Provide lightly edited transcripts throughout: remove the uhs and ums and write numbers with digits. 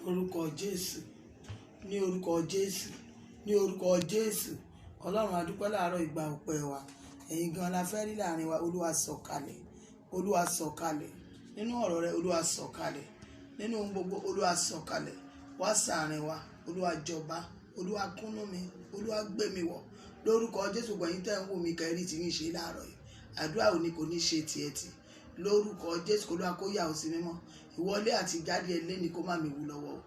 orúkọ Jésù, ní orúkọ Jésù, ní orúkọ Jésù. Ọlọ́run a dúpẹ́ láàárọ̀ ìgbà ọpẹ́ wa. Ẹ̀yin gan la fẹ́ rí láàrin wa. Olúwa sọ̀kalẹ̀, Olúwa sọ̀kalẹ̀ nínú ọ̀rọ̀ rẹ. Olúwa sọ̀kalẹ̀ nínú ohun gbogbo. Olúwa sọ̀kalẹ̀ wá ṣàárín wa. Olúwa jọba, Olúwa kúnnú mi, Olúwa gbé mi wọ̀ lórúkọ Jésù. Gbẹ̀yìn tẹ́ ń wò mí kẹrí tí yín ṣe láàárọ̀ yìí. Àdúrà òní kò ní ṣe tiẹ̀ tì lórúkọ Jésù. Olúwa kó yà ó sí mímọ́. Ìwọlé àti ìjáde ẹlẹ́ni kó má mi wú lọ́wọ́ o.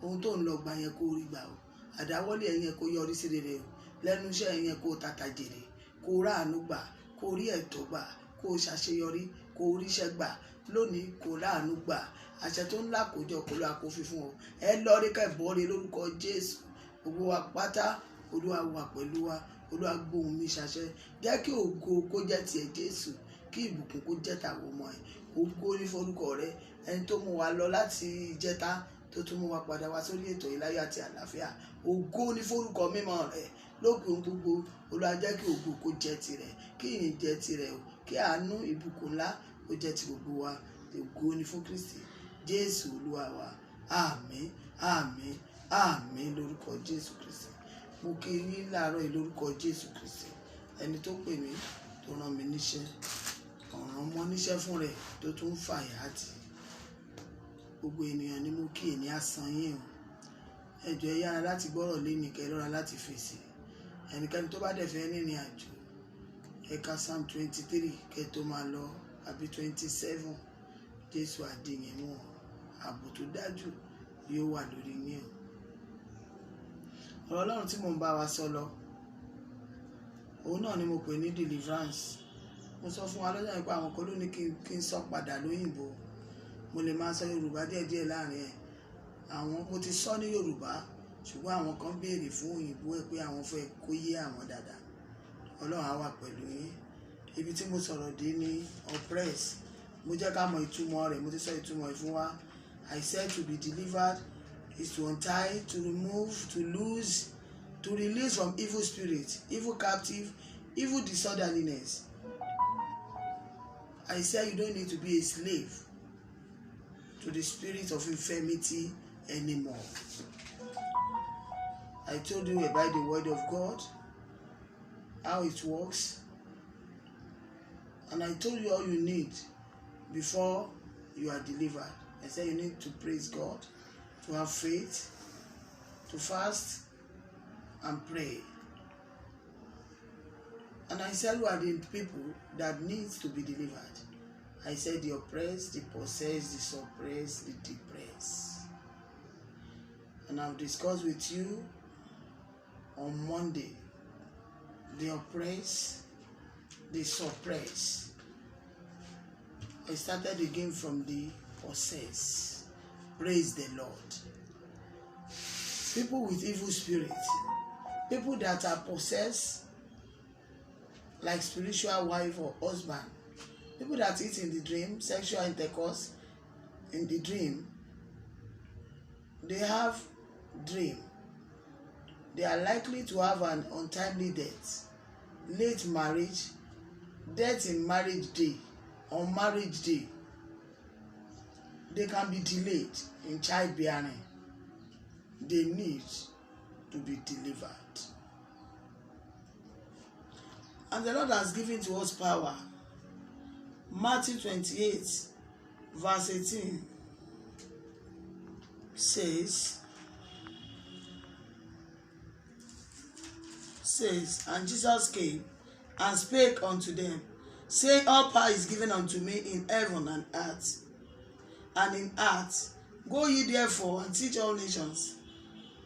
Ohun tó ń lọ gbà yẹn kó rí gbà o. Àdáwọ́lé ẹ̀yẹn kó yọrí sí rere o. Lẹ́nu iṣẹ́ ẹ̀yẹn kó tata jèrè, kó ráàánú gbà, kó rí ẹ̀tọ́ gbà, kó ṣàṣeyọrí, kó ríṣẹ́ gbà lónìí, kó ráàánú gbà. Àṣẹ tó ńlá kó jọ kó lọ́wọ́ kó fi fún ọ. Ẹ lọ rí kẹ́bọ̀ rí lórúkọ Jésù. Gbogbo wa pátá, Olúwa wà pẹ̀lú wa. Olúwa gbóhùn mi ṣàṣẹ. Jẹ́ kí ògo kó jẹ́ tiẹ̀ Jésù, kí ìbùkún kó jẹ́ tàwọn ọmọ ẹ̀. Ògo ní forúkọ rẹ. Ẹni tó mú wa lọ láti ìjẹta tó tún mú wa padà wá sórí ètò ìláyọ̀ àti àlàáfíà. Ògo ní forúkọ mímọ́ rẹ. Lópin ohun gbogbo, Olúwa jẹ́ kí ògo kó jẹ́ tirẹ̀, kí ìyìn jẹ́ tirẹ̀ o, kí àánú ìbùkún ńlá kó jẹ́ ti gbogbo wa. Ògo ní fún Kristi Jésù Olúwa wa. Àmín, àmín, àmín lórúkọ Jésù Kristi. Mo kí yín láàárọ̀ yìí lórúkọ Jésù Kristi. Ẹni tó pè mí tó rán mi níṣẹ́, ọ̀ràn mọ́ níṣẹ́ fún rẹ̀ tó tún fàyà àti gbogbo ènìyàn ni mo kí èní àsán yín o. Ẹ jọ̀ọ́ ẹ yára láti gbọ́rọ̀ léni, kẹ́ lọ́ra láti fèsì. Ẹnikẹ́ni tó bá dẹ̀ fẹ́ rìnrìn àjò, ẹ ka Psalm 23 kẹ́ tó máa lọ, àbí 27. Jésù àdìyìn mú ọ, ààbò tó dájú yóò wà lórí yín o. Ọ̀rọ̀ Ọlọ́run tí mò ń bá wa sọ lọ, òun náà ni mo pè ní deliverance. Mo sọ fún wa lọ́jọ́ nípa àwọn kan ló ní kí n sọ padà lóyìnbó. Mo lè máa sọ Yorùbá díẹ̀díẹ̀ láàrin ẹ̀. Mo ti sọ ní Yorùbá, ṣùgbọ́n àwọn kan béèrè fún òyìnbó ẹ̀ pé àwọn fẹ́ kó yé àwọn dáadáa. Ọlọ́run á wà pẹ̀lú yín. Ibi tí mo sọ̀rọ̀ dé ní oppress. Mo jẹ́ ká mọ ìtumọ̀ rẹ̀. Mo ti sọ ìtumọ̀ ẹ̀ fún wa. I said to be delivered is to untie, to remove, to lose, to release from evil spirit, evil captive, evil disorderliness. I said you don't need to be a slave to the spirit of infirmity anymore. I told you about the word of God, how it works, and I told you all you need before you are delivered. I said you need to praise God, to have faith, to fast and pray. And I said who are the people that needs to be delivered. I said the oppressed, the possessed, the suppressed, the depressed. And I've discussed with you on Monday the oppressed, the suppressed. I started again from the possessed. Praise the Lord. People with evil spirits, people that are possessed like spiritual wife or husband, people that eat in the dream, sexual intercourse in the dream, they have dream. They are likely to have an untimely death, late marriage, death in marriage day, on marriage day. They can be delayed in childbearing. They need to be delivered. And the Lord has given to us power. Matthew 28, verse 18 says, and Jesus came and spake unto them, saying, all power is given unto me in heaven and earth. And in earth, go ye therefore and teach all nations.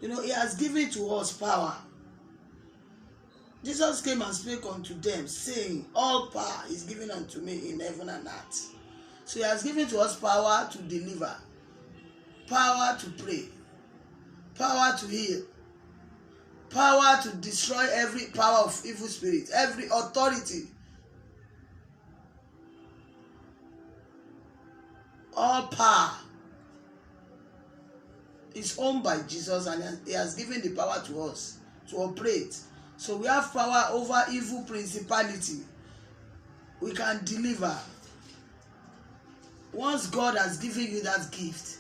He has given to us power. Jesus came and spake unto them, saying, all power is given unto me in heaven and earth. So he has given to us power to deliver, power to pray, power to heal, power to destroy every power of evil spirit, every authority. All power is owned by Jesus, and he has given the power to us to operate. So we have power over evil principality. We can deliver. Once God has given you that gift,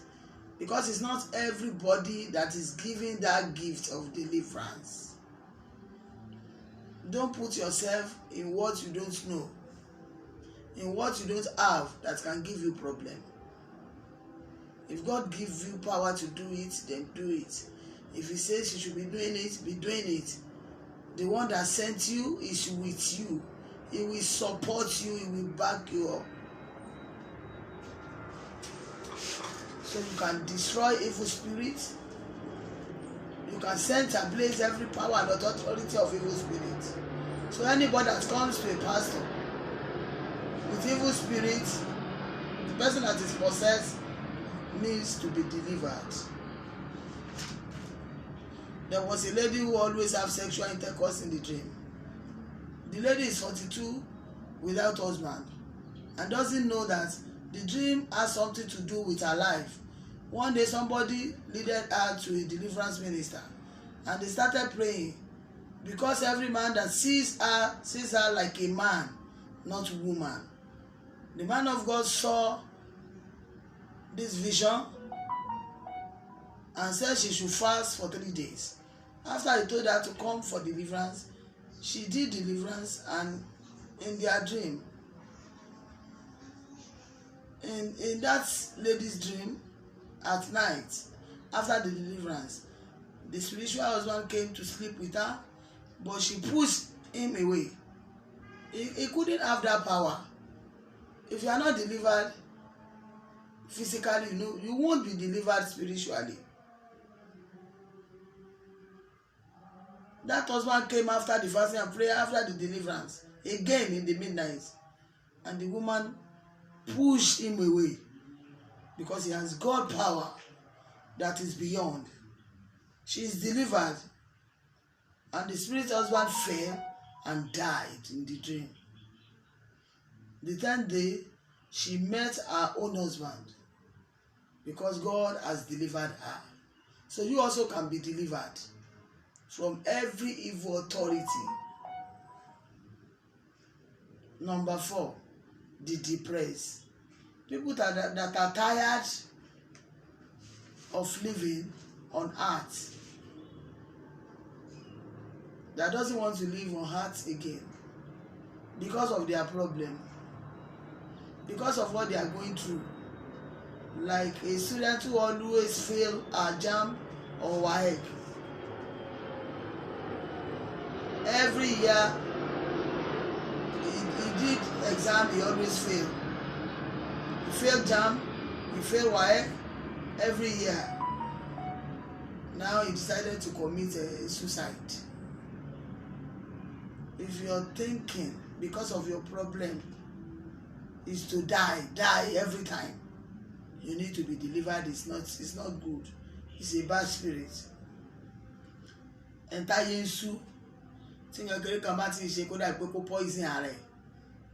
because it's not everybody that is giving that gift of deliverance. Don't put yourself in what you don't know, in what you don't have that can give you problem. If God gives you power to do it, then do it. If he says you should be doing it, be doing it. The one that sent you is with you. He will support you, he will back you up. So you can destroy evil spirits. You can send ablaze every power and authority of evil spirits. So anybody that comes to a pastor with evil spirits, the person that is possessed needs to be delivered. There was a lady who always have sexual intercourse in the dream. The lady is 42 without husband and doesn't know that the dream has something to do with her life. One day somebody leaded her to a deliverance minister and they started praying, because every man that sees her like a man, not woman. The man of God saw this vision and said she should fast for 3 days. After he told her to come for deliverance, she did deliverance, and in their dream, in that lady's dream at night, after the deliverance, the spiritual husband came to sleep with her, but she pushed him away. He couldn't have that power. If you are not delivered physically, you won't be delivered spiritually. That husband came after the fasting and prayer, after the deliverance, again in the midnight, and the woman pushed him away because he has God power that is beyond. She is delivered, and the spirit husband fell and died in the dream. The 10th day, she met her own husband because God has delivered her. So you also can be delivered from every evil authority. Number 4, the depressed. People that are tired of living on earth, that doesn't want to live on earth again because of their problem, because of what they are going through. Like a student who always fail a JAMB or WAEC. Every year he did exam, he always failed. He failed JAMB, he failed WAEC every year. Now he decided to commit suicide. If you're thinking because of your problem is to die every time, you need to be delivered. It's not good. It's a bad spirit. Enter Yesu. Tí yàn kéré kan bá ti ṣe kó dà pé kó poison ara ẹ̀,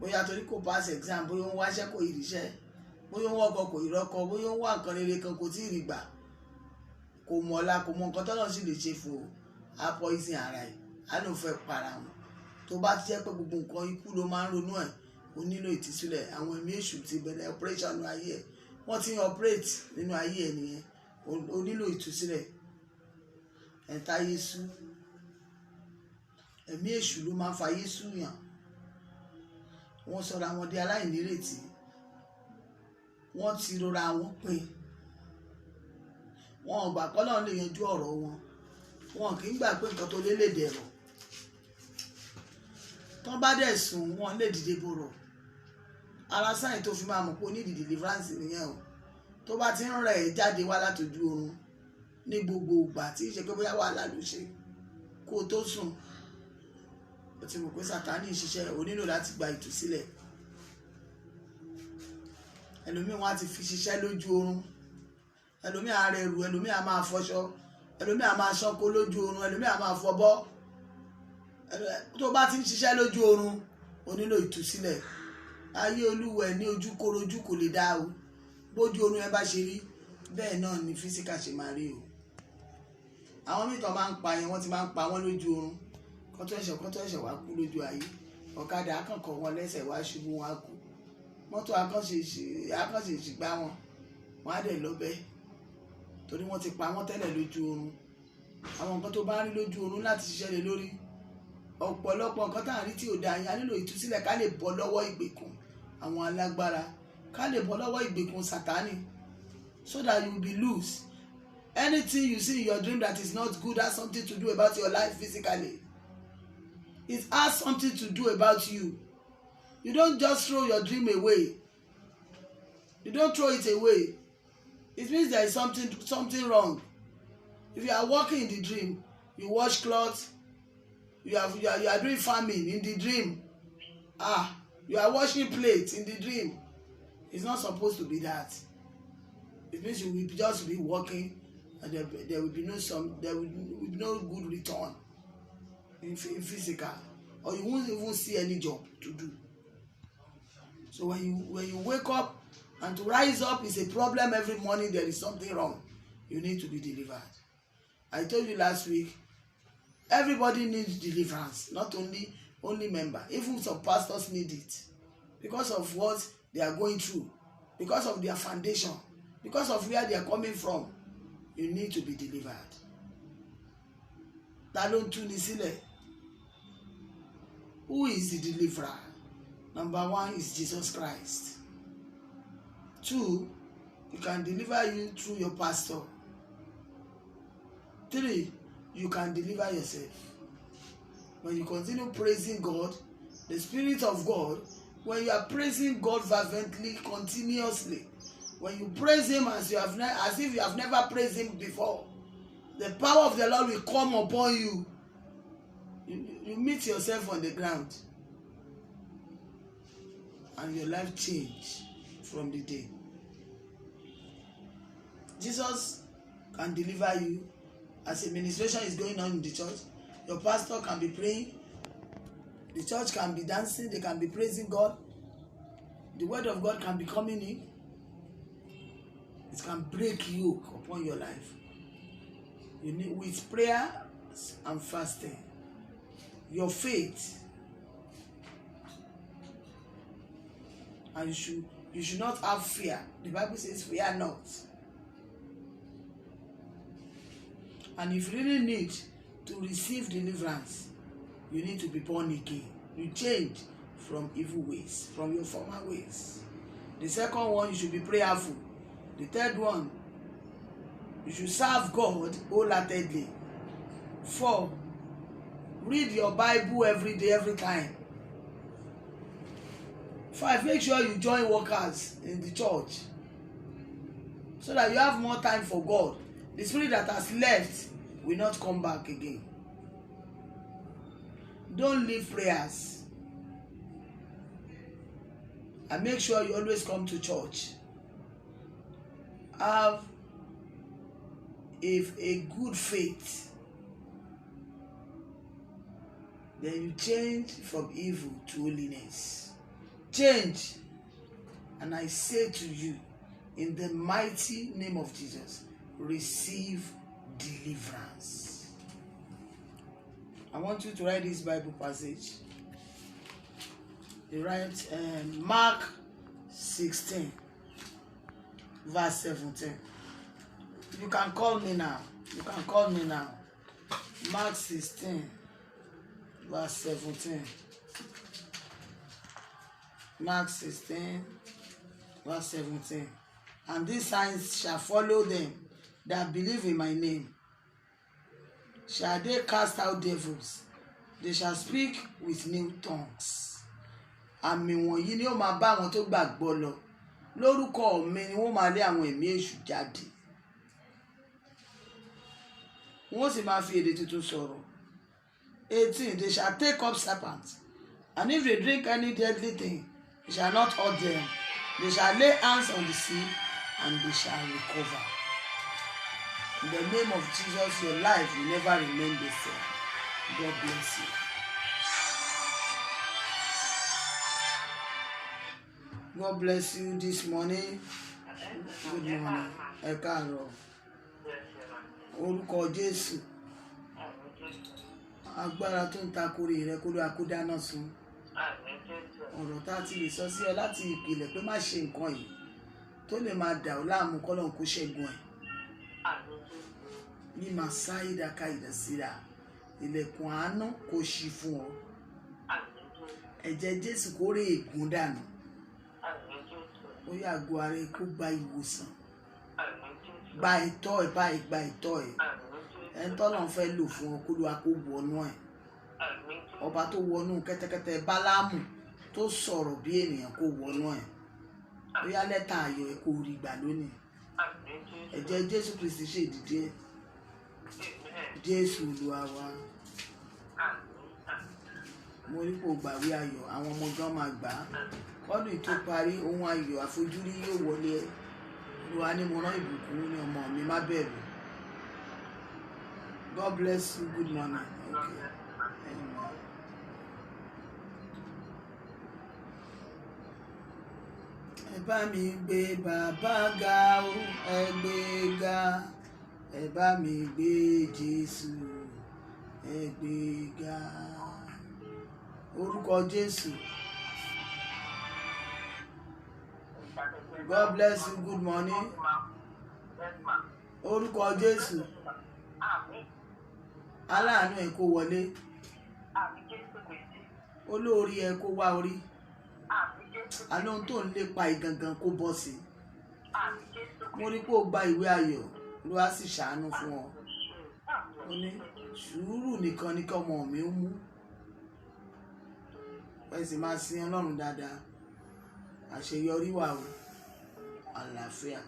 bóyá torí kò pass exam, bóyá ó ń wáṣẹ́ kò ìríṣẹ́, bóyá ó ń wọ́kọ̀ kò ìrọ́kọ, bóyá ó ń wá nǹkan rere kan kò tí ì rí gbà, kò mọ̀ ọ̀la, kò mọ nǹkan tọ́lọ́run sì lè ṣe fún o, á poison ara ẹ̀, á lóun fẹ́ para wọn. Tó bá ti jẹ́ pé gbogbo nǹkan ikú ló máa ń ronú ẹ̀, ó nílò ìtúsílẹ̀. Àwọn ẹ̀mí èṣù ti bẹ̀rẹ̀ operation nínú ayé ẹ̀, wọ́n ti ń operate nínú ayé ẹ̀ nìyẹn, ó nílò ìtúsílẹ̀. Ẹ̀ta Yésù. Ẹ̀mí èṣù ló máa ń fa Yésù yàn. Wọ́n sọra wọn di aláìnírètí, wọ́n ti rora wọn pin, wọn ò gbà pé Ọlọ́run lè yanjú ọ̀rọ̀ wọn, wọn kì í gbà pé nǹkan tó lé lè dẹ̀rọ̀. Tán bá dẹ̀ sùn wọn lè dìde bọ̀rọ̀. Ara sáyìn tó fi máa mọ̀ pé ó ní ìdí deliverance nìyẹn o. Tó bá ti ń rẹ̀ ẹ́ jáde wá látòjú oorun ní gbogbo ìgbà tí í ṣe pé bóyá wàhálà ló ṣe kó o tó sùn, ó ti mọ̀ pé Sátánì ń ṣiṣẹ́, ó nílò láti gba ìtúsílẹ̀. Ẹlòmíì wọn á ti fi ṣiṣẹ́ lójú oorun, ẹlòmíì á rẹrù, ẹlòmíì á máa fọṣọ, ẹlòmíì á máa ṣánko lójú oorun, ẹlòmíì á máa fọbọ́. Tó bá ti ń ṣiṣẹ́ lójú oorun, ó nílò ìtúsílẹ̀. Ayé olúwẹ̀ ní ojú korojú kò lè dá o. Bójú oorun ẹ bá ṣe rí, bẹ́ẹ̀ náà ni físíkà ṣe máa rí o. Àwọn mìíràn máa ń pa yẹn, wọ́n ti máa ń pa wọ́n lójú oorun. Kọ́tọ́ ẹ̀ṣẹ̀ wá kú lójú ayé. Ọ̀kadà akànkọ̀ wọn lẹ́sẹ̀ wá ṣubú wọn á kú. Mọ́tò akànṣe ìṣìgbá wọn, wọn á dẹ̀ lọ bẹ́ẹ̀. torí wọ́n ti pa wọ́n tẹ́lẹ̀ lójú oorun. Àwọn nǹkan tó bá rí lójú oorun láti ṣiṣẹ́ lé lórí. Ọ̀pọ̀lọpọ̀ nǹkan tá à ń rí tí ò dáa, a nílò ìtúsílẹ̀ ká lè bọ́ lọ́wọ́ ìgbèkùn àwọn alágbára, ká lè bọ́ lọ́wọ́ ìgbèkùn Sátánì, so that you will be loose. Anything you see in your dream that is not good has something to do about your life physically. It has something to do about you. You don't just throw your dream away. You don't throw it away. It means there is something wrong. If you are walking in the dream, you wash clothes, you are doing farming in the dream. You are washing plates in the dream. It's not supposed to be that. It means you will just be walking, and there will be no good return in physical, or you won't even see any job to do. So when you wake up, and to rise up is a problem every morning, there is something wrong. You need to be delivered. I told you last week, everybody needs deliverance, not only member. Even some pastors need it because of what they are going through, because of their foundation, because of where they are coming from. You need to be delivered. Ta ló ń tú ni sílẹ̀? Who is the deliverer? Number one is Jesus Christ. 2, he can deliver you through your pastor. 3, you can deliver yourself. When you continue praising God, the Spirit of God, when you are praising God fervently, continuously, when you praise Him as if you have never praised Him before, the power of the Lord will come upon you. You meet yourself on the ground, and your life change from the day. Jesus can deliver you as a ministration is going on in the church. Your pastor can be praying, the church can be dancing, they can be praising God, the word of God can be coming in. It can break yoke upon your life. You need, with prayer and fasting, your faith, and you should not have fear. The Bible says, fear not. And if you really need to receive deliverance, you need to be born again. You change from evil ways, from your former ways. The second one, you should be prayerful. The third one, you should serve God wholeheartedly. 4, read your Bible every day, every time. 5, make sure you join workers in the church so that you have more time for God. The spirit that has left will not come back again. Don't leave prayers. And make sure you always come to church. Have a good faith. Then you change from evil to holiness. Change. And I say to you, in the mighty name of Jesus, receive deliverance. I want you to write this Bible passage. You write Mark 16, verse 17. You can call me now. You can call me now. Mark 16, verse 17. Mark 16, verse 17. And these signs shall follow them that believe in my name. Shall they cast out devils? They shall speak with new tongues. Àmì wọ̀nyí ni ó máa bá àwọn tó gbàgbọ́ lọ. Lórúkọ mi ni wọ́n máa lé àwọn ẹ̀mí èṣù jáde. Wọ́n sì máa fi èdè tuntun sọ̀rọ̀. 18. They shall take up serpents, and if they drink any deadly thing, it shall not hurt them. They shall lay hands on the sick, and they shall recover. In the name of Jesus, your life will never remain the same. God bless you. God bless you this morning. Good morning. Ẹ káàárọ̀. Orúkọ Jésù. Agbára tó ń takori rẹ kó ló akúdáná sun. Ọ̀rọ̀ tá a ti lè sọ sí ọ láti ìpìlẹ̀ pé má ṣe nǹkan yìí tó lè máa dà ọ́ láàmú kọ́lọ́hún kó ṣẹ́gun ẹ̀. ní màsáìdá káìdá síra ilẹ̀kùn àánú kò ṣí fún ọ. Ẹ̀jẹ̀ Jésù kó ré ègún dànù. Ó yá àgọ́ ara ẹ kó gba ìwòsàn. Gba ìtọ́ ẹ̀ báyìí, gba ìtọ́ ẹ̀. Ẹni tọ́lọ́run fẹ́ lò fún ọ kó Olúwa kó wọnú ẹ̀. Ọba tó wọnú kẹ́tẹ́kẹ́tẹ́ Bálámù tó sọ̀rọ̀ bí ènìyàn kó wọnú ẹ̀. Ó yá lẹ́tà ayọ̀ ẹ̀ kó rí gbà lónìí. Ẹ̀jẹ̀ Jésù Kristi ṣe ìdìdí ẹ̀. Jésù Olúwa wa. Mo rí kó gbàwé ayọ̀, àwọn ọmọ gan máa gbà á. Kọ́dún tó parí ohun ayọ̀ àfojúrí yóò wọlé ẹ̀. Olúwa ní mo rán ìbùkún ní ọmọ mi, má bẹ̀rù. God bless you. Good morning. Okay. Amen. Ẹ bá mi gbé bàbá ga o, ẹ gbé ga. Ẹ bá mi gbé Jésù, ẹ gbé ga. Orúkọ Jésù. God bless you. Good morning. Orúkọ Jésù. Aláàánú ẹ kó wọlé. Olórí ẹ kó wá orí. Àná tó ń lépa ìgangan kó bọ́ sí. Mo rí pé ó gba ìwé ayọ̀ ló wá sì ṣàánú fún ọ. Ó ní sùúrù nìkan ní kí ọmọ mi ó mú. Ẹ sì máa sin Ọlọ́run dáadáa. Àṣeyọrí wà o. Àlàáfíà.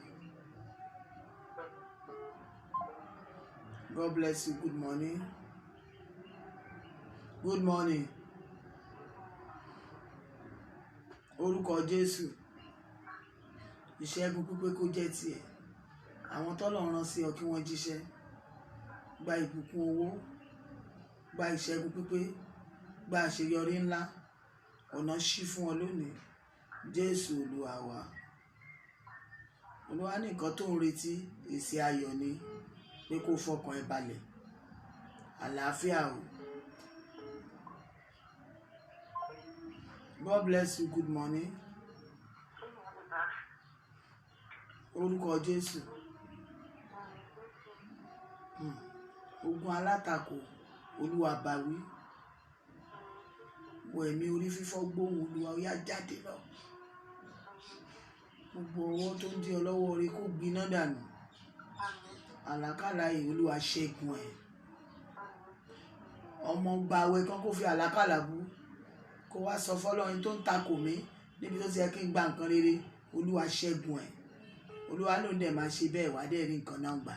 God bless you. Good morning. Good morning. Orúkọ Jésù. Ìṣẹ́gun pípé kó jẹ́ tiẹ̀. Àwọn tọ́lọ́run rán sí ọ kí wọ́n jíṣẹ́. Gba ìbùkún owó. Gba ìṣẹ́gun pípé. Gba àṣeyọrí ńlá. Ọ̀nà ṣí fún ọ lónìí. Jésù Olúwa wa. Olúwa ní nǹkan tó ń retí, èsì ayọ̀ ni pé kó fọkàn ẹ balẹ̀. Àlàáfíà o. God bless you. Good morning. Orúkọ Jésù. Ogun alátakò Olúwa bá wí. Wọ ẹ̀mí orí fífọ́ gbóhùn Olúwa ó yá jáde lọ. Gbogbo ọwọ́ tó ń dí ọ lọ́wọ́ orí kó gbiná dànù. Àlákàlà yìí Olúwa ṣẹ́gun ẹ̀. Ọmọ gbàwẹ̀ kan kó fi àlákàlà bú. Kó wá sọ fọ́lọ́run tó ń takò mí níbi tó ti yẹ kí n gba nǹkan rere. Olúwa ṣẹ́gun ẹ̀. Olúwa ló ń dẹ̀ máa ṣe bẹ́ẹ̀ wá dẹ̀ rí nǹkan náà gbà.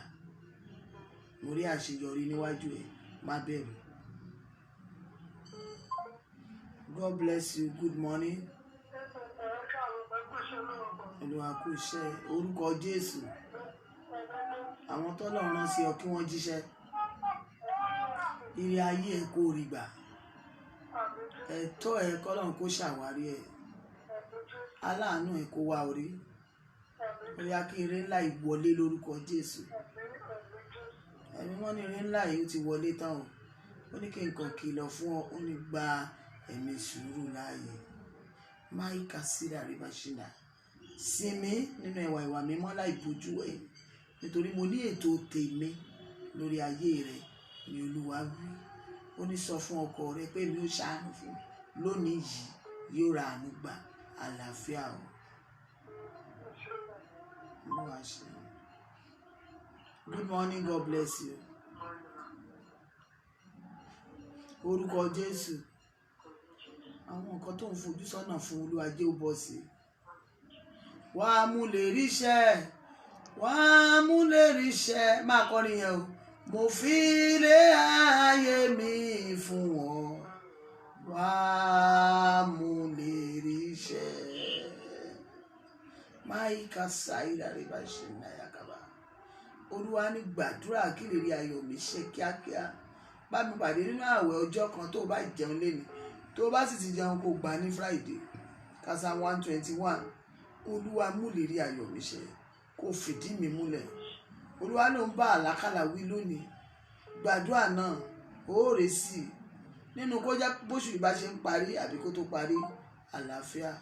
Mo rí àṣeyọrí níwájú ẹ̀, má bẹ̀rù. God bless you. Good morning. Olúwa kú iṣẹ́. Orúkọ Jésù. Àwọn tọ́lọ́run rán sí ọ kí wọ́n jíṣẹ́. Ire ayé ẹ kó rí gbà. Ẹ̀tọ́ ẹ kọ́lọ́run kó ṣàwárí ẹ. Aláàánú ẹ kó wá orí. Ó yá kí ire ńlá ìwọlé lórúkọ Jésù. Ẹ̀mí wọ́n ní ire ńlá yìí ó ti wọlé tán o. Ó ní kí nǹkan kìlọ̀ fún ọ, ó ní gba ẹ̀mí sùúrù láàyè. Máìkà síra rí bá ṣe dà. Sinmi nínú ẹwà ìwà mímọ́ láì bójú ẹ̀. Nítorí mo ní ètò tèmi lórí ayé rẹ̀ ni Olúwa wí. Ó ní sọ fún ọkọ rẹ pé mi ó ṣàánú fún lónìí yìí yóò ra àánú gbà. Àlàáfíà o. Olúwa ṣe. Good morning. God bless you. Orúkọ Jésù. Àwọn nǹkan tó ń fojú sọ́nà fún Olúwa jẹ́ ó bọ́ sí. Wà á mú lè ríṣẹ́. Wà á mú lè ríṣẹ́. Máa kọrin yẹn o. Mo fi lé ayé mi fún wọn. Wà á mú lè ríṣẹ́. Máìkà sáìdà rí bá ṣe ń náyà kaba. Olúwa ní gbàdúrà kí lè rí ayọ̀ mi ṣe kíákíá. Bá mi pàdé nínú àwẹ̀ ọjọ́ kan tó bá jẹun léni. Tó bá sì ti jẹun kó gbà ní Friday. Kásá 121. Olúwa mú lè rí ayọ̀ mi ṣe. Kó fìdí mi múlẹ̀. Olúwa ló ń bá àlákàlà wí lónìí. Gbàdúrà náà ó rè sí i. Nínú kó jẹ́ bóṣù ìbá ṣe ń parí àbí kó tó parí. Àlàáfíà.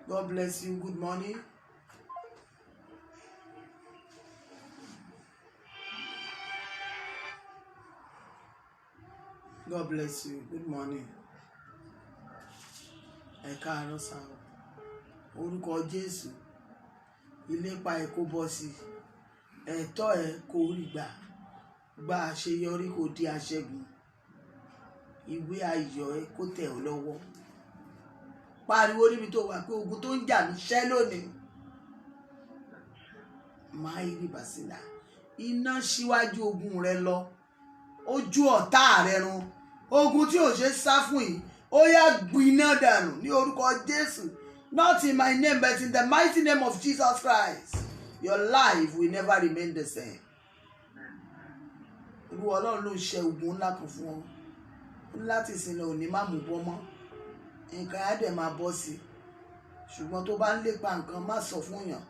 God bless you. Good morning. God bless you. Good morning. Ẹ káàárọ̀ sà o. Orúkọ Jésù. Ìlépa ẹ kó bọ́ sí. Ẹ̀tọ́ ẹ kó rí gbà. Gba àṣeyọrí kó di aṣẹ́gun. Ìwé ayọ̀ ẹ kó tẹ̀ ọ́ lọ́wọ́. Pariwo níbi tó wà pé ogun tó ń jà mí ṣẹ́ lónìí. Máa rí bàsílà. Iná síwájú ogun rẹ lọ. Ojú ọ̀tá rẹ run. Ogun tí ò ṣe sá fún yìí. Ó yá gbiná dànù ní orúkọ Jésù. Not in my name, but in the mighty name of Jesus Christ. Your life will never remain the same. Olúwa Ọlọ́run ló ṣe ogun ńlá kan fún ọ. Láti ìsìn òní má mú bọ́ mọ́. Nǹkan á dẹ̀ máa bọ́ sí. Ṣùgbọ́n tó bá ń lépa nǹkan má sọ fún yàn.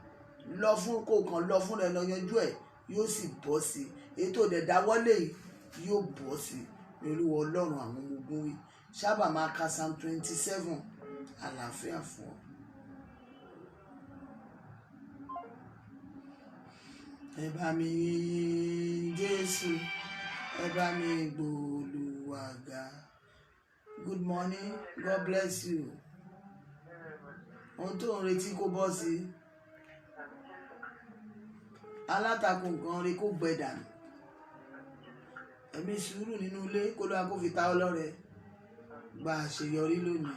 Lọ fún kó kan lọ fún rẹ lọ yanjú ẹ̀ yóò sì bọ́ sí. Ètò dẹ̀ dáwọ́lé yóò bọ́ sí. Olúwa Ọlọ́run àwọn ọmọ ogun wí. Sábà máa ka Psalm 27 àlàáfíà fún ọ. Ẹ bá mi yìn Jésù, ẹ bá mi gbóòlùwà ga. Good morning, God bless you. Ohun tó ń retí kó bọ́ sí. Alátakò nǹkan rí kó gbẹ dànù. Ẹ̀mí sùúrù nínú ilé kó lóra kó fi ta ọlọ́rẹ. Gba àṣeyọrí lónìí.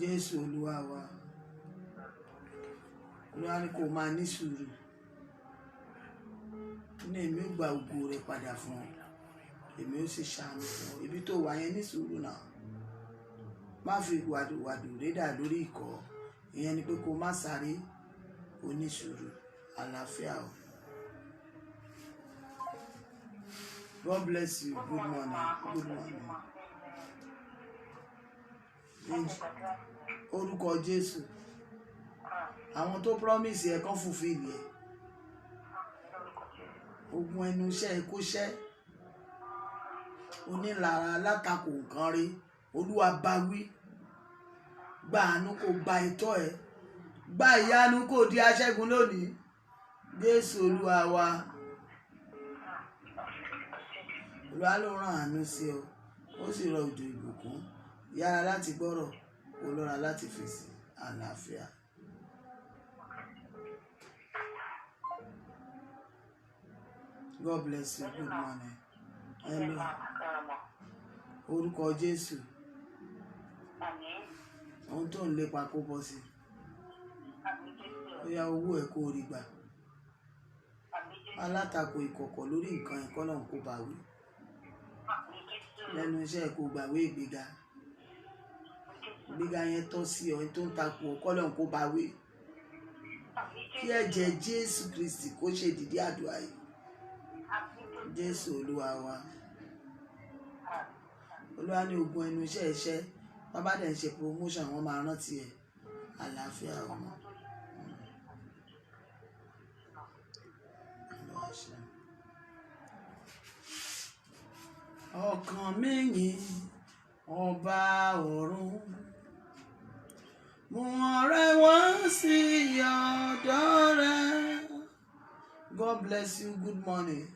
Jésù Olúwa wa. Olúwa ní kó máa ní sùúrù. Ní èmi ó gba ògo rẹ padà fún ọ. Èmi ó sì ṣàánú fún ọ. Ibi tó wà yẹn ní sùúrù náà. Má fi wàdùwàdù rédà lórí ìkọ́. Ìyẹn ni pé kó má sáré onísùúrù. Àlàáfíà o. God bless you. Good morning. Good morning. Orúkọ Jésù. Àwọn tó promise ẹ kàn fulfill ẹ. Ogun ẹnu iṣẹ́ ẹ kó ṣẹ́. Onílara alátakò nǹkan rí. Olúwa bá wí. Gba àánú kó gba ìtọ́ ẹ. Gba ìyanu kó di aṣẹ́gun lónìí. Jésù Olúwa wa. Olúwa ló rán àánú sí ọ. Ó sì rọ òjò ìbùkún. Yára láti gbọ́rọ̀. Kó lọ́ra láti fèsì. Àlàáfíà. God bless you. Good morning. Hello. Orúkọ Jésù. Ohun tó ń lépa kó bọ́ sí. Ó yá owó ẹ̀ kó rí gbà. Alátakò ìkọ̀kọ̀ lórí nǹkan ẹ̀kọ́ náà kó bá wí. Lẹ́nu iṣẹ́ ẹ̀ kó gbàwé ìgbéga. Ìgbéga yẹn tọ́ sí ọ tó ń takò ọkọ́ náà kó bá wí. Kí ẹ̀jẹ̀ Jésù Kristi kó ṣe dìde àdúrà yìí. Jésù Olúwa wa. Olúwa ní ogun ẹnu iṣẹ́ ẹ̀ṣẹ́. Bàbá dẹ̀ ń ṣe promotion wọn máa rántí ẹ̀. Àlàáfíà ọmọ. Ọkàn mi yìn ọba ọ̀run. Mú ọrẹ wá sí ọ̀dọ̀ rẹ. God bless you. Good morning.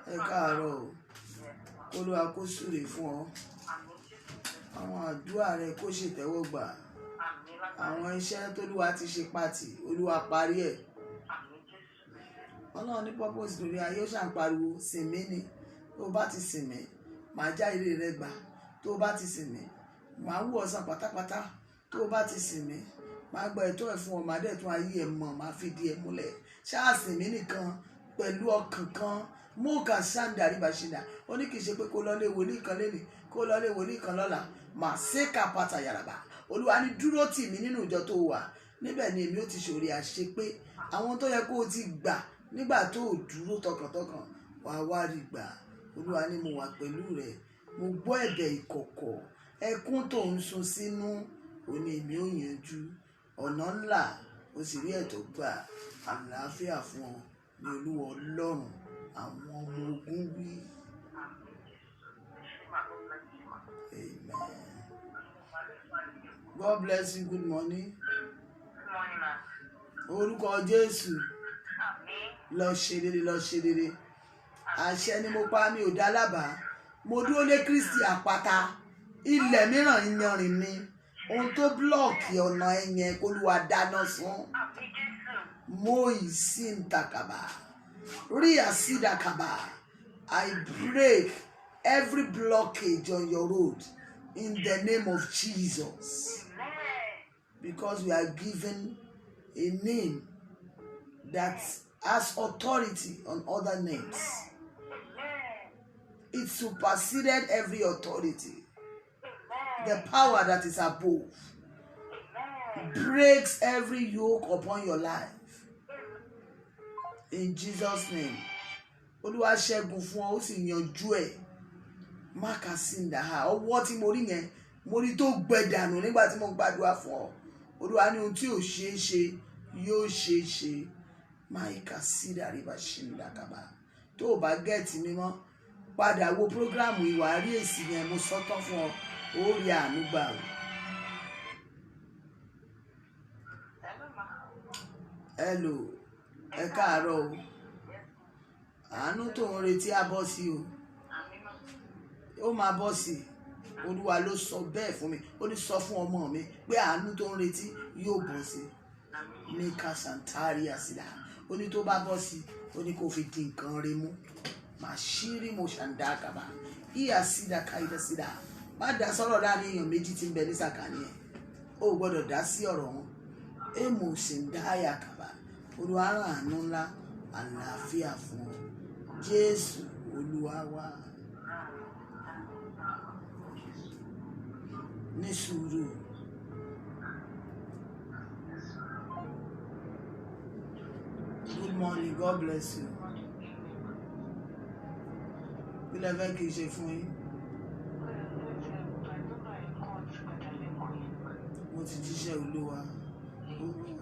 Ẹ káàárọ̀ o. Olúwa kó súre fún ọ. Àwọn àdúrà rẹ kó ṣètẹ́wọ́gbà. Àwọn iṣẹ́ t'Olúwa ti ṣe pàtì. Olúwa parí ẹ̀. Ọlọ́run ní purpose lórí ayé ó ṣàn pariwo sìnmí ni. Tó bá ti sìn mí, màá já ire rẹ gbà. Tó bá ti sìn mí, màá wù ọ́ sàn pátápátá. Tó bá ti sìn mí, màá gba ẹ̀tọ́ ẹ̀ fún ọ, màá dẹ̀ tún ayé ẹ̀ mọ̀, màá fi di ẹ̀ múlẹ̀. Ṣáà sìn mí nìkan pẹ̀lú ọkàn kan. Mú kà sáǹdà àríbàṣìdà. Ó ní kì í ṣe pé kó lọ lé wòlíì kan lénìí, kó lọ lé wòlíì kan lọ́la. Màá ṣe ká pátá yàrá. Olúwa ní dúró tì mí nínú ìjọ tó wà. Níbẹ̀ ni èmi ó ti ṣòrí àṣepé àwọn tó yẹ kó o ti gbà nígbà tó o dúró tọkàntọkàn wàá wá rí gbà. Olúwa ní mo wà pẹ̀lú rẹ̀. Mo gbọ́ ẹ̀bẹ̀ ìkọ̀kọ̀. Ẹkún tó ń sun sínú òní èmi ó yanjú. Ọ̀nà ńlá o sì rí ẹ̀tọ́ gbà. Àlàáfíà fún ọ ní Olúwa Ọlọ́run àwọn ọmọ ogun wí. Amen. God bless you. Good morning. Orúkọ Jésù. Lọ ṣe rere, lọ ṣe rere. Àṣẹ ni mo pa mi ò dá lábàá. mo dúró lé Kristi àpáta ilẹ̀ mìíràn iyanrìn ni ohun tó búlọ̀kì ọ̀nà ẹ̀yẹn k'Olúwa dáná sun mo ìsìntàkàbà rí àsìdàkàbà. I break every blockage on your road in the name of Jesus, because we are given a name that has authority on other names. It superseded every authority. The power that is above breaks every yoke upon your life. In Jesus' name. Olúwa ṣẹ́gun fún ọ ó sì yanjú ẹ̀. Mákàsíndà ọwọ́ tí mo rí yẹn mo rí tó gbẹ̀dànù nígbà tí mo gbàdúrà fún ọ. Olúwa ní ohun tí ò ṣeé ṣe yóò ṣeé ṣe. Máìkàsíndà ríbà ṣìndà kàbà. Tó o bá gẹ̀ẹ́tì mímọ́ padà wo prógráàmù ìwà rí èsì yẹn mo sọ tán fún ọ ó rí àánú gbà o. Hello ẹ káàárọ̀ o. Àánú tó ń retí á bọ́ sí o. Ó máa bọ́ sí. Olúwa ló sọ bẹ́ẹ̀ fún mi. Ó ní sọ fún ọmọ mi pé àánú tó ń retí yóò bọ́ sí. Ní kásántárí àsìdá. Ó ní tó bá bọ́ sí ó ní kó fi di nǹkan rẹ̀ mú. Màṣírí mo ṣàǹdà kàbà. Ìyá sídà káyidà sídà. Má dá sọ̀rọ̀ láàrin èèyàn méjì tí ń bẹ ní sàkání ẹ̀. Ó gbọ́dọ̀ dá sí ọ̀rọ̀ wọn. Èmo sì ń dá àyà kàbà. Olúwa rán àánú ńlá àlàáfíà fún ọ. Jésù Olúwa wa. Ní sùúrù. Good morning, God bless you. Kí lẹ fẹ́ kí n ṣe fún yín? Mo ti jíṣẹ́ Olúwa.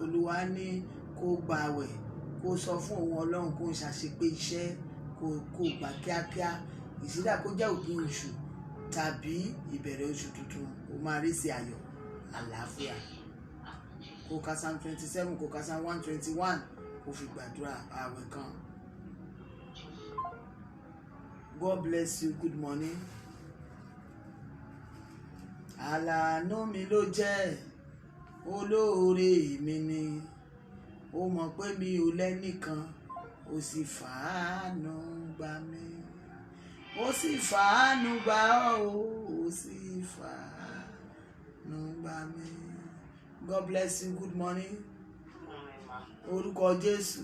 Olúwa ní kó gbààwẹ̀ kó sọ fún òun Ọlọ́run kó ń ṣàṣepé iṣẹ́ kó gbà kíákíá. Ìsídà kó jẹ́ òpin oṣù tàbí ìbẹ̀rẹ̀ oṣù tuntun ó máa rí sí ayọ̀ àlàáfíà. Kó ka Psalm 27 kó ka Psalm 121 kó fi gbàdúrà ààwẹ̀ kan. God bless you. Good morning. Àlàánú mi ló jẹ́ olóore mi ni ó mọ̀ pé mi ò lẹ́nìkan ó sì fàánú gbà mí ó sì fàánú gbà ọ́ ó sì fàánú gbà mí. God bless you. Good morning. Orúkọ Jésù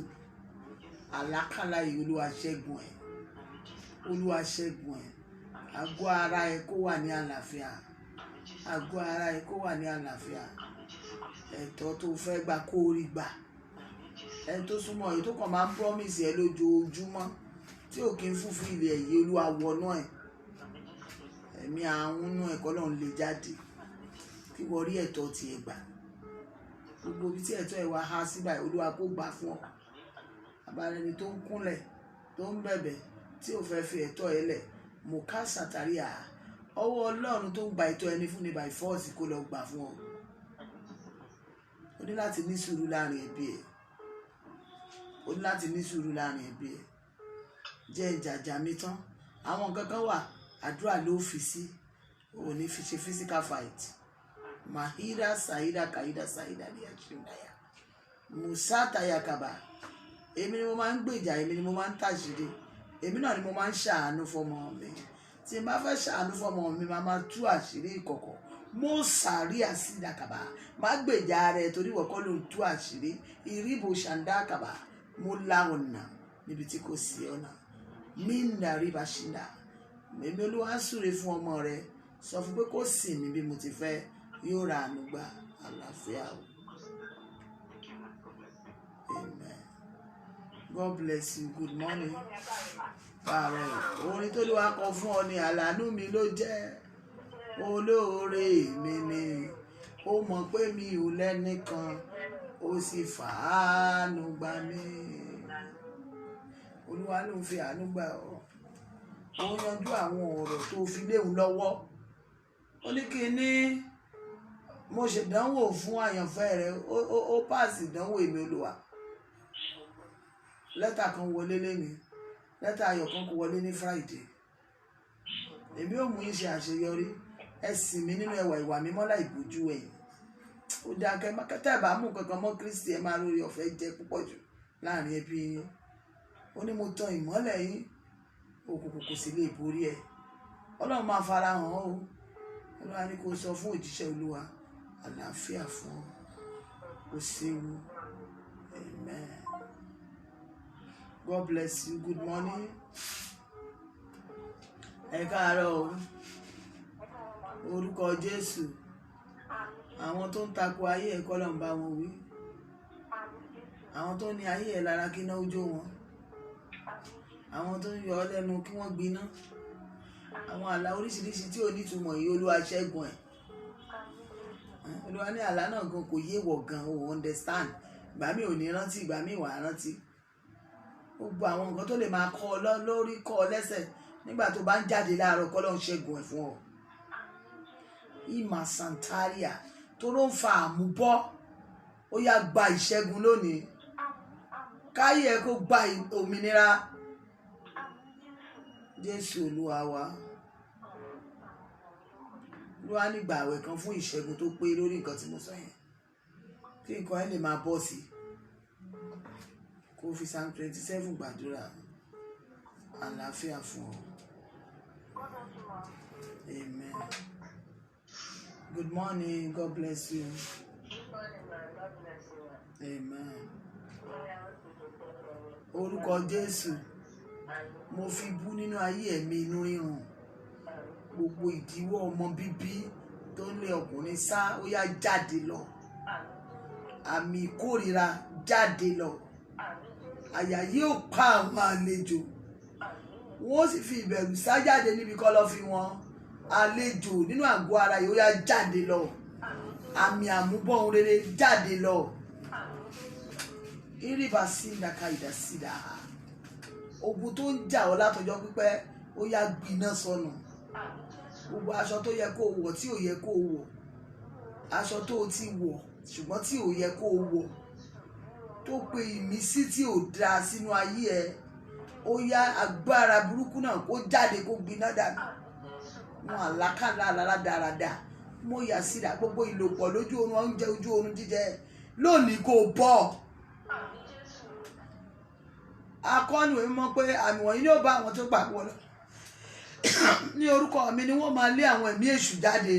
àlákàlà yìí Olúwa ṣẹ́gun ẹ̀. Olúwa ṣẹ́gun ẹ̀. Àgọ́ ara ẹ̀ kó wà ní àlàáfíà. Àgọ́ ara ẹ̀ kó wà ní àlàáfíà. Ẹ̀tọ́ tó fẹ́ gbà kó rí gbà. Ẹni tó súnmọ́ yìí tó kàn máa ń promise ẹ lójoojúmọ́ tí ò kí ń fúnfún ilé ẹ̀yẹ Olúwa wọnú ẹ̀. Ẹ̀mí àwọn inú ẹ̀kọ́ náà lè jáde kí wọ́n rí ẹ̀tọ́ tiẹ̀ gbà. Gbogbo ibi tí ẹ̀tọ́ ẹ̀ wá há sí báyìí Olúwa kó gbà fún ọ. Àbárẹni tó ń kúnlẹ̀ tó ń bẹ̀bẹ̀ tí ò fẹ́ fi ẹ̀tọ́ ẹ lẹ̀ mo ká sàtàrí à ọwọ́ Ọlọ́run tó ń gba ẹ̀tọ́ ẹni fún ni by force kó lọ gbà fún ọ. O ní láti ní sùúrù láàrin ẹbí ẹ. O ní láti ní sùúrù láàrin ẹbí ẹ. Jẹ́ ìjàjà mi tán. Àwọn nǹkan kan wà àdúrà ló fi sí. O ní fi ṣe physical fight. Mahida Saida Kaida Saida ni àṣìndàyà. Musa Tayakaba. Èmi ni mo máa ń gbèjà, èmi ni mo máa ń tàṣírí. Èmi náà ni mo máa ń ṣàánú fọ́mọ mi. Tí n bá fẹ́ ṣàánú fọ́mọ mi, máa tú àṣírí ìkọ̀kọ̀. Mo sàrí àsìdàkàbà. Má gbèjà rẹ̀ torí ìwọ kọ́ ló ń tú àṣírí. Ìrìbò ṣàǹdàkàbà. Mo la ọ̀nà níbi tí kò sí ọ̀nà. Mí ń darí bá ṣìndà. Èmi Olúwa súre fún ọmọ rẹ̀. Sọ fún pé kó sìn mí bí mo ti fẹ́. Yóò ra àánú gbà àlàáfíà o. Amen. God bless you. Good morning. Pààrọ̀ orin tó lè wá kọ fún ọ ní àlàánú mi ló jẹ́ olóore mi ni ó mọ̀ pé mi ò lẹ́nìkan ó sì fàánú gbà mí. Olúwa ló ń fi àánú gbà ọ́. Ó yanjú àwọn ọ̀rọ̀ tó fi léwu lọ́wọ́. Ó ní kí ní mo ṣèdánwò fún àyànfẹ́ rẹ̀ ó pàṣẹ ìdánwò èmi Olúwa. Lẹ́tà kan wọlé lẹ́ni lẹ́tà ayọ̀ kan kò wọlé ní Friday. èmi ò mú yín ṣe àṣeyọrí. Ẹ sìn mí nínú ẹwà ìwà mímọ́ láì bójú ẹ̀yìn. Ó dáa kẹ́ ẹ bá mú kankan mọ́ Kristi, ẹ máa lórí ọ̀fẹ́ jẹ púpọ̀ jù láàrin ẹbí yín. Ó ní mo tan ìmọ́lẹ̀ yín, òkùnkùn kò sì lè borí ẹ̀. Ọlọ́run máa fara hàn ó. Olúwa ní kó sọ fún òjíṣẹ́ Olúwa, àlàáfíà fún ọ, kò séwu. Amen. God bless you. Good morning. Ẹ káàárọ̀ o. Orúkọ Jésù. Àwọn tó ń tako ayé ẹ̀ kọ́ ló ń bá wọn wí. Àwọn tó ní ayé ẹ̀ lára kí iná ó jó wọn. Àwọn tó ń yọ ọ́ lẹ́nu kí wọ́n gbiná. Àwọn àlá oríṣiríṣi tí ò ní ìtumọ̀ yìí Olúwa ṣẹ́gun ẹ̀. Olúwa ní àlá náà gan kò yé wọ̀ gan, o understand. Ìgbà mi ò ní rántí, ìgbà mi wà rántí. Gbogbo àwọn nǹkan tó lè máa kọ́ ọ lórí, kọ́ ọ lẹ́sẹ̀ nígbà tó bá ń jáde láàárọ̀ kọ́ ló ń ṣẹ́gun ẹ̀ fún ọ. Ìmà santaria tó ló ń fa àmúbọ́, ó yá gba ìṣẹ́gun lónìí. Káyé ẹ kó gba òmìnira. Jésù Olúwa wa. Olúwa ní gbà àwẹ̀ kan fún ìṣẹ́gun tó pé lórí nǹkan tí mo sọ yẹn. Kí nǹkan ẹ lè máa bọ́ sí. Kó fi Psalm 27 gbàdúrà. Àlàáfíà fún ọ. Amen. Good morning. God bless you. Amen. Orúkọ Jésù. Mo fi bú nínú ayé ẹ̀mí inú rírun. Gbogbo ìdíwọ́ ọmọ bíbí tó ń lé ọkùnrin sá, ó yá jáde lọ. Àmì ìkórìíra jáde lọ. Àyà yóò pa àwọn àlejò. Wọ́n sì fi ìbẹ̀rù sá jáde níbi kọ́lọ́fín wọn. Àlejò nínú àgọ́ ara yóò yá jáde lọ. Àmì àmúbọ̀n rere jáde lọ. Ìrìbà sí ìdàkà ìdásídà. Ogun tó ń jà ọ́ látọjọ́ pípẹ́, ó yá gbiná sọnù. Gbogbo aṣọ tó yẹ kó wọ̀ tí ò yẹ kó wọ̀. Aṣọ tó ti wọ̀ ṣùgbọ́n tí ò yẹ kó wọ̀. Tó pe ìmísí tí ò dáa sínú ayé ẹ. Ó yá agbára burúkú náà kó jáde kó gbiná dànù. Wọn àlákàlà aládàradà. Mo yà síra gbogbo ìlòpọ̀ lójú oorun, oúnjẹ ojú oorun jíjẹ. Lónìí kò bọ̀. Akọ́ni ìwé mímọ́ pé àmì wọ̀nyí ni ó bá àwọn tó gbàgbọ́ lọ. Ní orúkọ mi ni wọ́n máa lé àwọn ẹ̀mí èṣù jáde.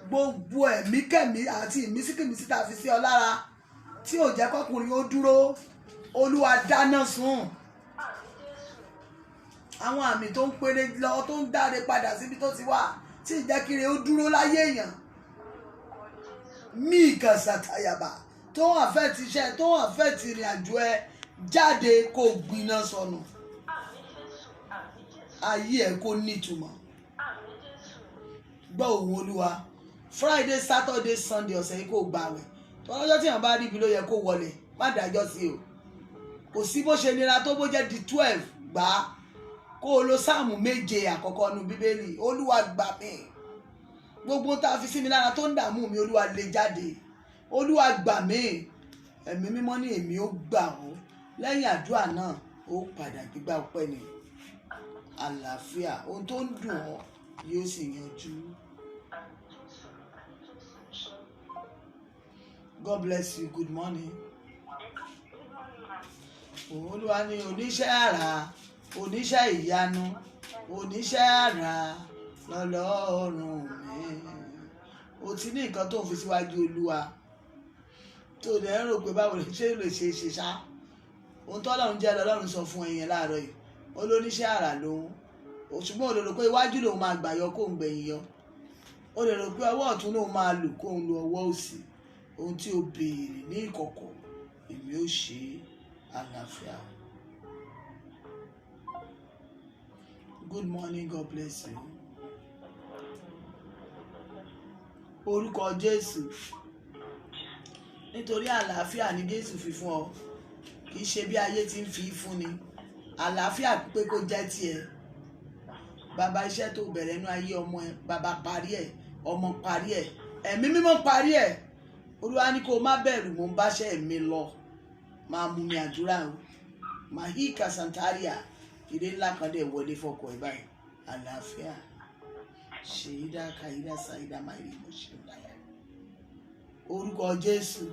Gbogbo ẹ̀mí kẹ̀mí àti ìmísíkìmísí tá a fi sí ọ lára tí ò jẹ́ kọkùnrin ó dúró, Olúwa dáná sun. Àwọn àmì tó ń péré lọ tó ń dáre padà síbi tó ti wà tí ìjẹ́kiri ó dúró láyé èèyàn. Mí ìkànsàtàyàbà tó wà fẹ́ ti iṣẹ́, tó wà fẹ́ ti ìrìn àjò ẹ jáde kó gbiná sọnù. Ayé ẹ kó nítumọ̀. Gbọ́ ohùn Olúwa. Friday, Saturday, Sunday ọ̀sẹ̀ yìí kó gbààwẹ̀. Tọ́lọ́jọ́ tí èèyàn bá rí ibi ló yẹ kó wọlé, má dájọ́ sí o. Kò sí bó ṣe nira tó bó jẹ́ di 12 gbà á. Kó o lo sáàmù 7 àkọ́kọ́ nu Bíbélì. Olúwa gbà mí. Gbogbo tá a fi sí mi lára tó ń dààmú mi, Olúwa lé jáde. Olúwa gbà mí. Ẹ̀mí mímọ́ ní èmi ó gbà ọ́. Lẹ́yìn àdúrà náà ó padà gbígbà ọpẹ́ ni. Àlàáfíà ohun tó ń dùn ọ́ yóò sì yanjú. God bless you. Good morning. Olúwa ni oníṣẹ́ àrà, oníṣẹ́ ìyanu, oníṣẹ́ àrà lọ́lọ́run mi. O ti ní nǹkan tó ń fi síwájú Olúwa tó dẹ̀ ń rò pé báwo lè ṣe ṣe ṣá. Ohun tó Ọlọ́run jẹ́ lọ́lọ́run sọ fún ẹ̀yin láàárọ̀ yìí. Olóníṣẹ́ àrà lòun. Ṣùgbọ́n o lè rò pé iwájú lòun máa gbà yọ kó ń gbẹ̀yìn yọ. O lè rò pé ọwọ́ ọ̀tún lòun máa lò kó ń lo ọwọ́ òsì. Ohun tí o béèrè ní ìkọ̀kọ̀ èmi ó ṣe. Àlàáfíà. Good morning. God bless you. Orúkọ Jésù. Nítorí àlàáfíà ni Jésù fi fún ọ. Kì í ṣe bí ayé ti ń fi fún ni. Àlàáfíà pé kó jẹ́ tiẹ̀. Bàbá iṣẹ́ tó bẹ̀rẹ̀ nínú ayé ọmọ ẹ, bàbá parí ẹ̀, ọmọ parí ẹ̀, ẹ̀mí mímọ́ parí ẹ̀. Olúwa ní kó má bẹ̀rù, mo ń báṣẹ́ mi lọ. Máa mú mi àdúrà o. Mahika Santaria, ìdè ńlá kan dẹ̀ wọlé fọkọ̀ ẹ̀ báyìí. àlàáfíà ṣèyídà kàyídà sáyídà máìlì mo ṣe ń dáyà. Orúkọ Jésù,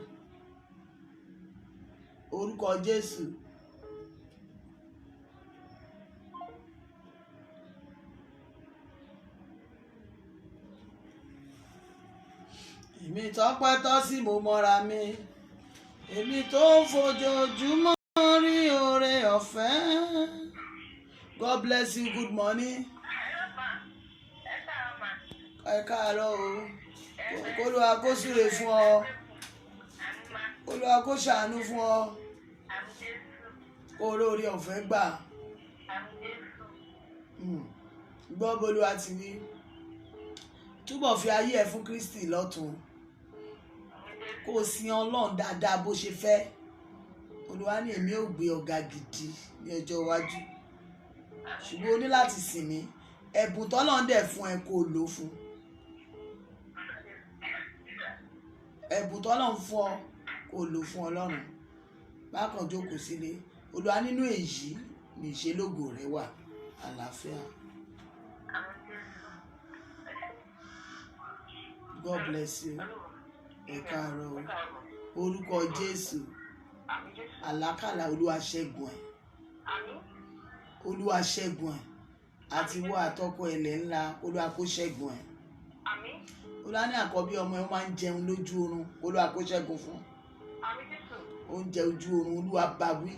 orúkọ Jésù. Èmi tọ́pẹ́ tọ́ sí mo mọ́ra mi, èmi tó ń fojoojúmọ́ rí oore ọ̀fẹ́. God bless you, good morning. Ẹ káàárọ̀ o, k'Olúwa kó súre fún ọ, k'Olúwa kó ṣàánú fún ọ, kó oore ọ̀fẹ́ gbà. Gbọ́ b'Olúwa ti wí, túbọ̀ fi ayé ẹ fún Kristi lọ́tun, kó o sin Ọlọ́run dáadáa bó ṣe fẹ́. Olúwa ní èmi ò gbé ọ̀gá gidi ní ọjọ́ iwájú, ṣùgbọ́n o ní láti sìn mí. Ẹ̀bùn t'Ọlọ́run dẹ̀ fún ẹ kó o lò fún. Ẹ̀bùn t'Ọlọ́run fún ọ kó o lò fún Ọlọ́run. Bákan jókòó sílé. Olúwa nínú èyí ní ìṣelógo rẹ wà. Àlàáfíà. God bless you. Ẹ káàárọ̀ o. Orúkọ Jésù. Àlákàlà Olúwa ṣẹ́gun ẹ̀. Olúwa ṣẹ́gun ẹ̀. Àti wọ àtọkọ ẹ̀lẹ̀ ńlá Olúwa kó ṣẹ́gun ẹ̀. Olúwa ní àkọ́bí ọmọ ẹ̀ máa ń jẹun lójú oorun Olúwa kó ṣẹ́gun fún. Oúnjẹ ojú oorun Olúwa bá wí.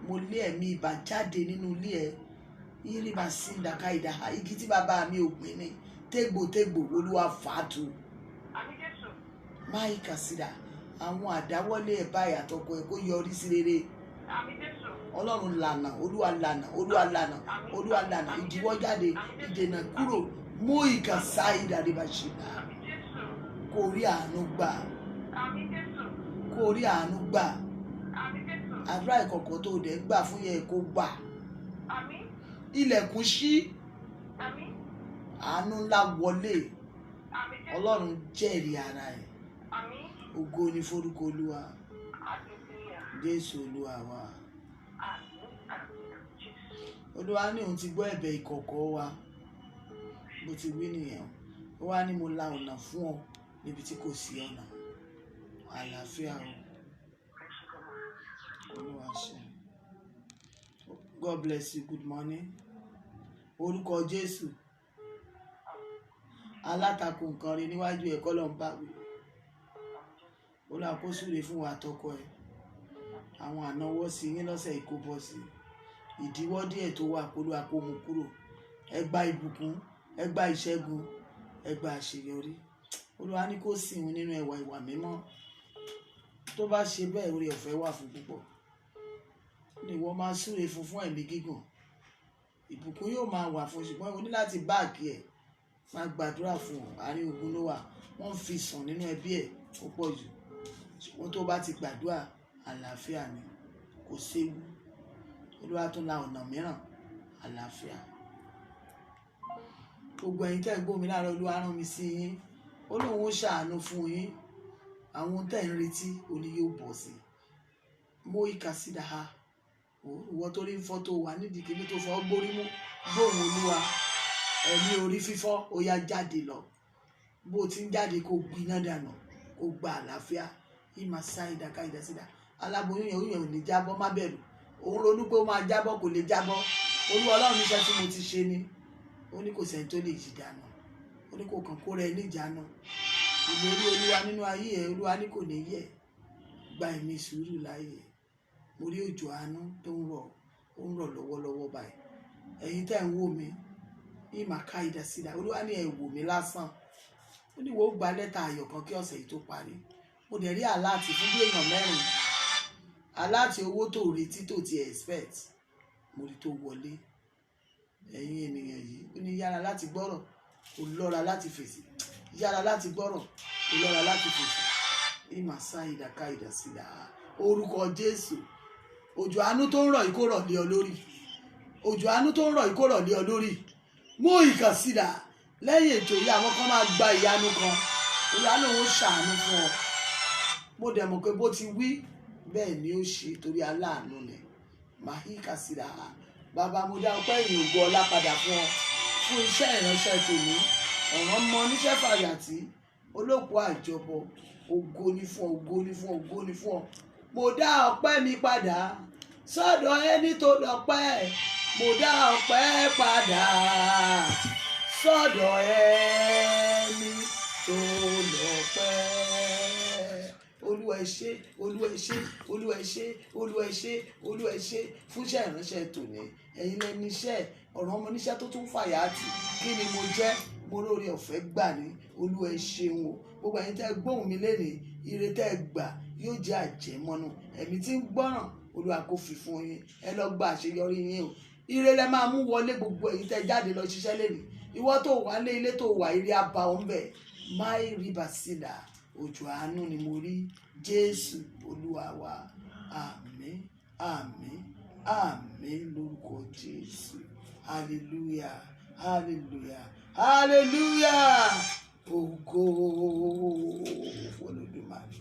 Mo lé ẹ̀mí ibà jáde nínú ilé ẹ̀. Yíríbà sí ìdàkàìdà igi tí bàbá mi ò gbìn ní tégbòtégbò Olúwa fàátù. Máìkà sídà àwọn àdáwọ́lé ẹ̀ báyìí àtọkọ ẹ̀ kó yọrí sí rere. Ọlọ́run lànà Olúwa lànà Olúwa lànà Olúwa lànà ìdíwọ́ jáde ìdènà kúrò mú ìkà sáìdà rìbàṣìdà. Kó rí àánú gbà, kó rí àánú gbà. Àdúrà ìkọ̀kọ̀ tó dẹ̀ gbà fún yẹ kó gbà. Ilẹ̀kùn ṣí, àánú ńlá wọlé. Ọlọ́run jẹ́rìí ara ẹ̀. Ògo ni forúkọ Olúwa. Jésù Olúwa wa. Olúwa ní òun ti gbọ́ ẹ̀bẹ̀ ìkọ̀kọ̀ wa bó ti wí nìyẹn. Ó wá ní mo la ọ̀nà fún ọ níbi tí kò sí ọ̀nà. Àlàáfíà o. Olúwa ṣe. God bless you, good morning. Orúkọ Jésù. Alátakò nǹkan rí níwájú ẹ̀kọ́ ló ń bá wí. Olúwa kó súre fún wa àtọkọ ẹ̀. Àwọn ànáwọ́ sí yín lọ́sẹ̀ ìkó bọ́ sí. Ìdíwọ́ díẹ̀ tó wà Olúwa kó mú kúrò. Ẹ gba ìbùkún, ẹ gba ìṣẹ́gun, ẹ gba àṣeyọrí. Olúwa ní kó sìn ín nínú ẹwà ìwà mímọ́. Tó bá ṣe bẹ́ẹ̀ oore ọ̀fẹ́ wà fún púpọ̀. Ní ìwọ máa súre fún ẹ̀mí gígùn. Ìbùkún yóò máa wà fún, ṣùgbọ́n o ní láti báàkì ẹ̀. Máa gbàdúrà fún ọ. Àárín ogun ló wà. Wọ́n ń fi sùn nínú ẹbí ẹ̀ ó pọ̀ jù. Ṣùgbọ́n tó bá ti gbàdúrà àlàáfíà ni, kò séwu. Olúwa tún la ọ̀nà mìíràn, àlàáfíà. Gbogbo ẹ̀yin tẹ́ ń gbọ́ mi láàárọ̀ Olúwa rán mi sí yín. Ó lóun ó ṣàánú fún yín. Àwọn tẹ́ ń retí òní yóò bọ̀ sí. Mo ìkà sídà ha. Ìwọ tó rí fọ́tò wà nídìí kìíní tó fọ́ gbórí mú gbóhùn Olúwa. Ẹ̀mí orí fífọ́ ó yá jáde lọ. Bó ti ń jáde kó gbiná dànù, kó gba àlàáfíà. Ìmà sáìdà káìdà sídà. Aláboyún yẹn ò ní jábọ́, má bẹ̀rù. Òun ronú pé ó máa jábọ́ kò lè jábọ́. Olúwa Ọlọ́run níṣẹ́ tí mo ti ṣe ni. Ó ní kò sẹ́ni tó lè yí dànù. Ó ní kò kàn kó rẹ níjànú. Ìlérí Olúwa nínú ayé ẹ̀ Olúwa ní kò ní yẹ̀. Gba ẹ̀mí sùúrù láyé. Mo rí òjò àánú tó ń rọ̀, ó ń rọ̀ lọ́wọ́lọ́wọ́ báyìí. Ẹ̀yin tẹ́ ń wò mí, ìmà káìdà sídà. Olúwa ní ẹ wò mí lásán. Ó ní wo gba lẹ́tà ayọ̀ kan kí ọ̀sẹ̀ yìí tó parí. Mo dẹ̀ rí àláàtì fún bí èèyàn 4. Àláàtì owó tó retí tó ti expect. Mo rí tó wọlé. Ẹ̀yin ènìyàn yìí ó ní yára láti gbọ́rọ̀, kò lọ́ra láti fèsì. Yára láti gbọ́rọ̀, kò lọ́ra láti fèsì. Ìmà sáìdà káìdà sídà. Orúkọ Jésù. Òjò àánú tó ń rọ̀ yìí kó rọ̀ lé ọ lórí. Òjò àánú tó ń rọ̀ yìí kó rọ̀ lé ọ lórí. Mú ìkà sídà. Lẹ́yìn ètò yìí àwọn kan máa gba ìyanu kan. Olúwa lóun ó ṣàánú fún ọ. Mo dẹ̀ mọ̀ pé bó ti wí bẹ́ẹ̀ ni ó ṣe torí aláàánú ni. Màhíkà sídà. bàbá mo dá ọpẹ́ ìyìn ògo ọlá padà fún ọ fún iṣẹ́ ìránṣẹ́ tòní ọ̀ràn mọ oníṣẹ́ fàyàtì olóòpó àjọbọ ògo ni fún ọ ògo ni fún ọ ògo ni fún ọ. Mo dá ọpẹ́ mi padà sọ́dọ̀ ẹni tó lọ́pẹ́ mo dá ọpẹ́ padà sọ́dọ̀ ẹni tó lọ́pẹ́. Olúwa ẹ ṣé Olúwa ẹ ṣé Olúwa ẹ ṣé Olúwa ẹ ṣé Olúwa ẹ ṣé fún iṣẹ́ ìránṣẹ́ tòní ẹ̀yin lẹni iṣẹ́ ọ̀ràn ọmọ oníṣẹ́ tó tún fàyàtì kí ni mo jẹ́ mo lóore ọ̀fẹ́ gbà ní Olúwa ẹ ṣeun o gbogbo ẹ̀yin tẹ́ gbóhùn mi lénìí ire tẹ́ gbà yóò jẹ́ àjẹmọ́nú ẹ̀mí tí ń gbọ́ràn Olúwa kó fi fún yín ẹ lọ gba àṣeyọrí yín o ire lẹ máa mú wọlé gbogbo ẹ̀yin tẹ́ jáde lọ ṣiṣẹ́ lénìí ìwọ tó wà lé ilé tó wà ire abá ọ ńbẹ máì rí bàṣílà òjò àánú ni mo rí Jésù Olúwa wa àmín àmín àmín lórúkọ Jésù hallelujah hallelujah hallelujah ògo Olódùmarè.